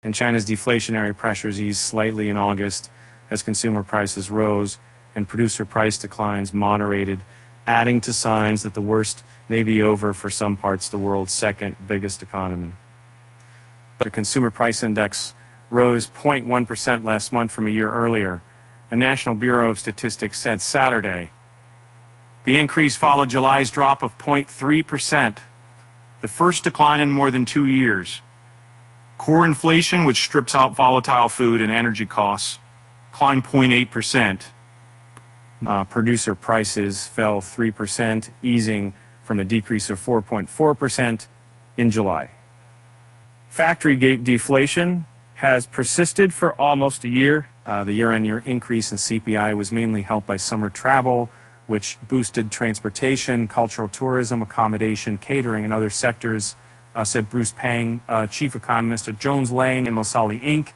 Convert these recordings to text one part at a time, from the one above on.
And China's deflationary pressures eased slightly in August as consumer prices rose and producer price declines moderated, adding to signs that the worst may be over for some parts of the world's second biggest economy. But the consumer price index rose 0.1% last month from a year earlier, the National Bureau of Statistics said Saturday. The increase followed July's drop of 0.3%, the first decline in more than 2 years. Core inflation, which strips out volatile food and energy costs, climbed 0.8%. Producer prices fell 3%, easing from a decrease of 4.4% in July. Factory gate deflation has persisted for almost a year. The year-on-year increase in CPI was mainly helped by summer travel, which boosted transportation, cultural tourism, accommodation, catering, and other sectors, said Bruce Pang, chief economist at Jones Lang and Mosali Inc.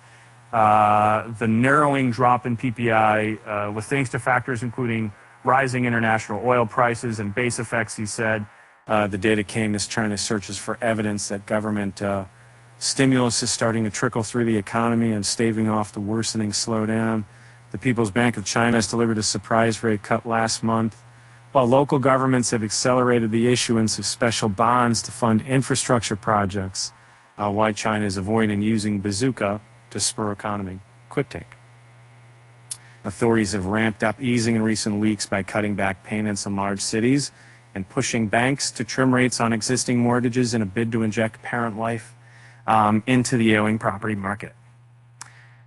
The narrowing drop in PPI was thanks to factors including rising international oil prices and base effects, he said. The data came as China searches for evidence that government stimulus is starting to trickle through the economy and staving off the worsening slowdown. The People's Bank of China has delivered a surprise rate cut last month, while local governments have accelerated the issuance of special bonds to fund infrastructure projects. Why China is avoiding using bazooka to spur economy. Quick take. Authorities have ramped up easing in recent weeks by cutting back payments in large cities and pushing banks to trim rates on existing mortgages in a bid to inject parent life into the ailing property market.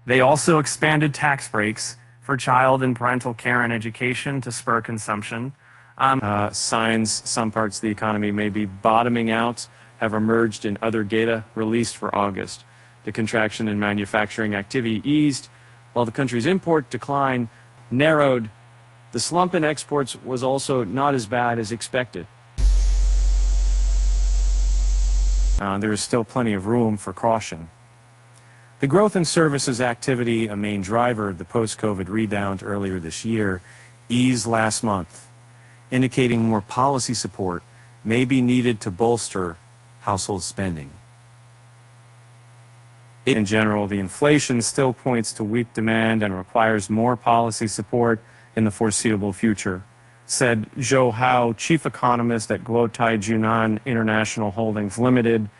They also expanded tax breaks for child and parental care and education to spur consumption. Signs some parts of the economy may be bottoming out have emerged in other data released for August. The contraction in manufacturing activity eased, while the country's import decline narrowed. The slump in exports was also not as bad as expected. There is still plenty of room for caution. The growth in services activity, a main driver of the post-COVID rebound earlier this year, eased last month, indicating more policy support may be needed to bolster household spending. In general, the inflation still points to weak demand and requires more policy support in the foreseeable future, said Zhou Hao, chief economist at Guotai Junan International Holdings Limited,